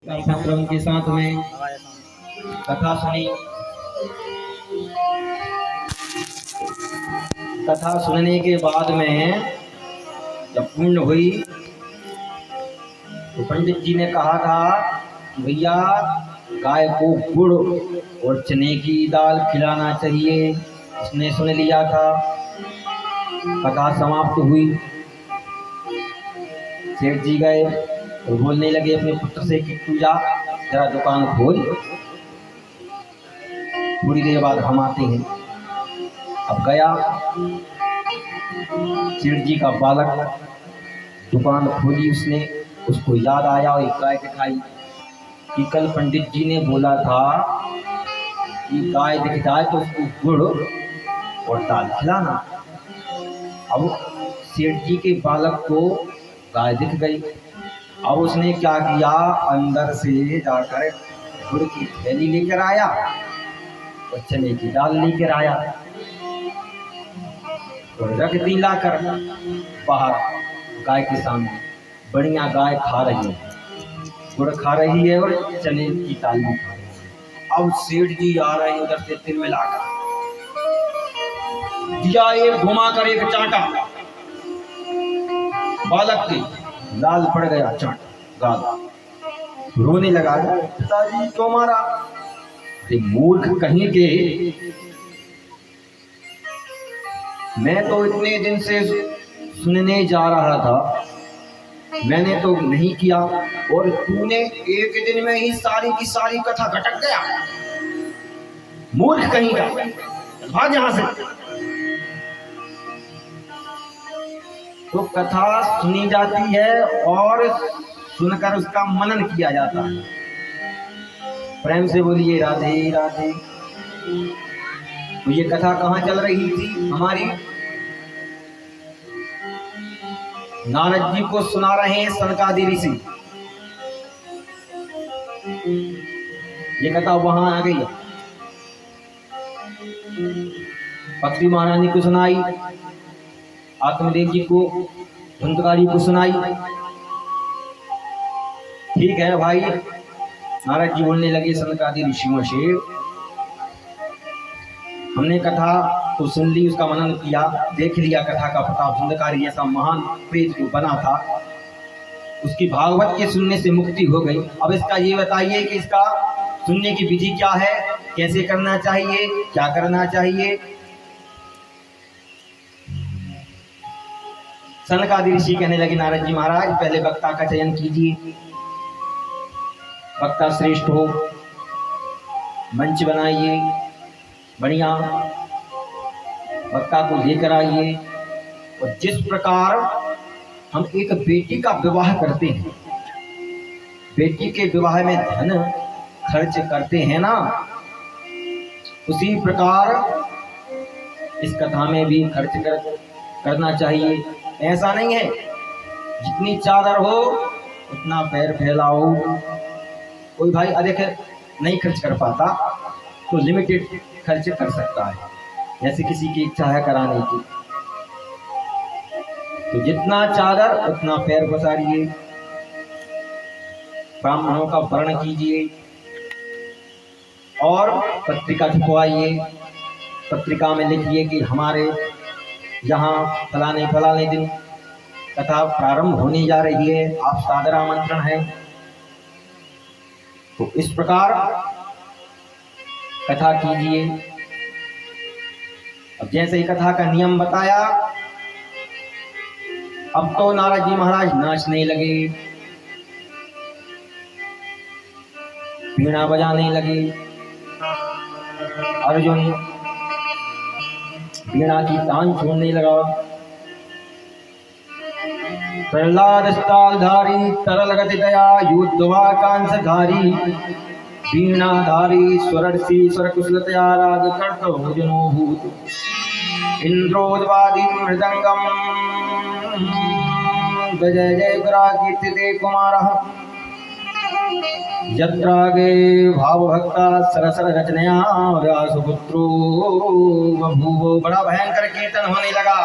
कार्यक्रम के साथ में कथा सुनी। कथा सुनने के बाद में जब पूर्ण हुई तो पंडित जी ने कहा था भैया गाय को गुड़ और चने की दाल खिलाना चाहिए। उसने सुन लिया था। कथा समाप्त हुई। सेठ जी गए और बोलने लगे अपने पुत्र से कि तू जा जरा दुकान खोल, थोड़ी देर बाद हम आते हैं। अब गया सेठ जी का बालक, दुकान खोली उसने। उसको याद आया और एक गाय दिखाई कि कल पंडित जी ने बोला था कि गाय दिख जाए तो उसको गुड़ और दाल खिलाना। अब सेठ जी के बालक को गाय दिख गई। अब उसने क्या किया, अंदर से जाकर गुड़ की थैली लेकर आया और चने की दाल लेकर आया और रख दी लाकर बाहर गाय के सामने। बढ़िया गाय खा रही है, गुड़ खा रही है और चने की दाल भी खा रही है। अब सेठ जी आ रहे हैं उधर से तिल मिलाकर दिया, एक घुमा कर एक चांटा बालक के लाल पड़ गया, चांट गाल। रोने लगा, पिताजी क्यों मारा? मूर्ख कहीं के, मैं तो इतने दिन से सुनने जा रहा था, मैंने तो नहीं किया और तूने एक दिन में ही सारी की सारी कथा घटक गया। मूर्ख कहीं का, भाग यहां से। तो कथा सुनी जाती है और सुनकर उसका मनन किया जाता है। प्रेम से बोलिए राधे राधे। तो ये कथा कहाँ चल रही थी हमारी? नारद जी को सुना रहे हैं सनकादि ऋषि। ये कथा वहां आ गई। पत्नी महारानी को सुनाई, आत्मदेव जी को, धुंधकारी को सुनाई। ठीक है भाई, नारद जी बोलने लगे सनकादि ऋषियों से, हमने कथा तो सुन ली, उसका मनन किया, देख लिया कथा का प्रताप, धुंधकारी ऐसा महान पेज जो बना था, उसकी भागवत के सुनने से मुक्ति हो गई। अब इसका ये बताइए कि इसका सुनने की विधि क्या है, कैसे करना चाहिए, क्या करना चाहिए? सनकादि ऋषि कहने लगे नारद जी महाराज पहले वक्ता का चयन कीजिए, वक्ता श्रेष्ठ हो, मंच बनाइए, बढ़िया वक्ता को लेकर आइए। और जिस प्रकार हम एक बेटी का विवाह करते हैं, बेटी के विवाह में धन खर्च करते हैं ना, उसी प्रकार इस कथा में भी खर्च करना चाहिए। ऐसा नहीं है जितनी चादर हो उतना पैर फैलाओ। कोई भाई अधिक नहीं खर्च कर पाता तो लिमिटेड खर्च कर सकता है, जैसे किसी की इच्छा है कराने की, तो जितना चादर उतना पैर पसारिए, ब्राह्मणों का वर्ण कीजिए और पत्रिका छपवाइए। पत्रिका में लिखिए कि हमारे यहाँ फलाने फलाने दिन कथा प्रारंभ होने जा रही है, आप सादर आमंत्रण है। तो इस प्रकार कथा कीजिए। अब जैसे ही कथा का नियम बताया, अब तो नारद जी महाराज नाचने लगे, वीणा बजाने लगे। अर्जुन वीणा की तान छोड़ने लगा। प्रहलाद स्थालधारी तरल गति दया युद्धवा कांसधारी वीणाधारी स्वरर्षि स्वर कुशलतया राग कर्तो जनोभूत इंद्रोद्वादी मृदंगम जय जय कीर्तिते कुमारः यत्रागे भावभक्ता सरसर रचनया व्यासपुत्रो बभूव। बड़ा भयंकर कीर्तन होने लगा,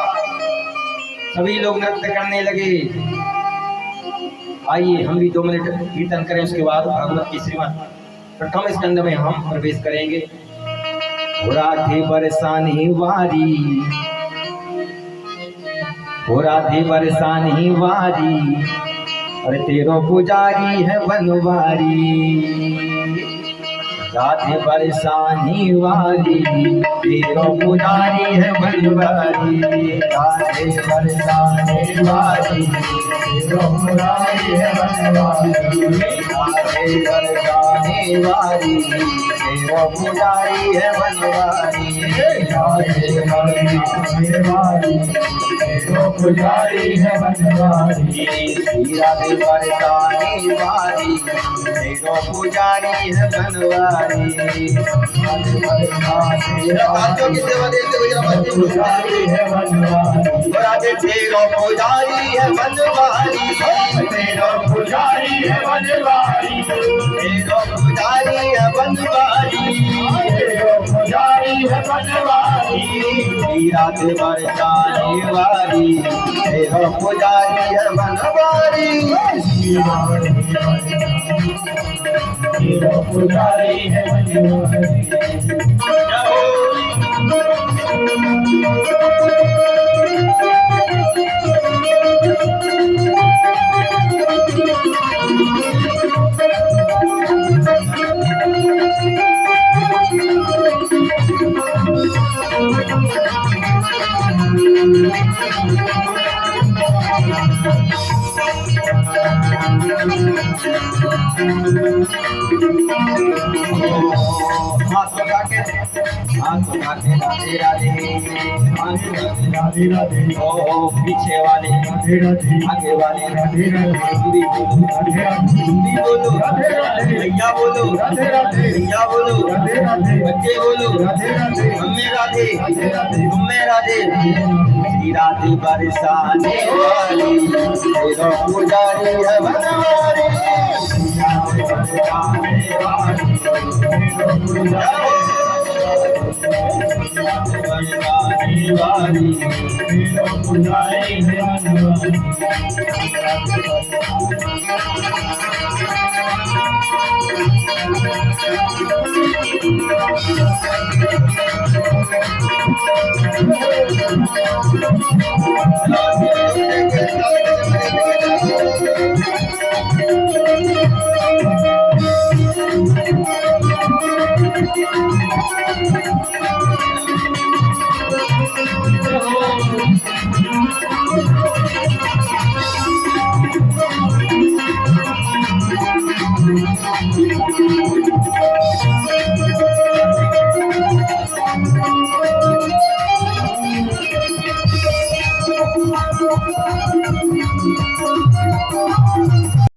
सभी लोग नृत्य करने लगे। आइए हम भी 2 मिनट कीर्तन करें, उसके बाद भागवत की श्रीमद् प्रथम स्कंद में हम प्रवेश करेंगे। हो राधे बरसानी वारी, हो राधे बरसानी वारी, अरे तेरो पुजारी है बनवारी। राधे बरसानी वाली, तेरो पुजारी है बनवारी। राधे बरसानी वाली, तेरो पुजारी है बनवारी। राधे बरसानी वाली, तेरो पुजारी है बनवारी। राधे बरसानी वाली, तेरो पुजारी है बनवारी। राधे बरसानी वाली, तेरो पुजारी है बनवारी। राधे की सेवा देते हुए पुजारी है बनवारी। राधे तेरो पुजारी है बनवारी। तेरो पुजारी है बनवारी। तेरो पुजारी है बनवारी। तेरो पुजारी है बनवारी। राधे बरसानी वाली, तेरो पुजारी है बनवारी। तेरो पुजारी है बनवारी। राधे राधे राधे। ओ पीछे वाले राधे राधे, आगे वाले राधे राधे। हिंदी बोलो राधे राधे, हिंदी बोलो राधे राधे। भैया बोलो राधे राधे, भैया बोलो राधे राधे। बच्चे बोलो राधे राधे, हमें राधे राधे राधे, तुम्हें राधे। श्री राधे बरसाने वाली, तेरा पुजारी है बनवारी। राधे बरसाने वाली, तेरा पुजारी वाली, तेरो पुजारी है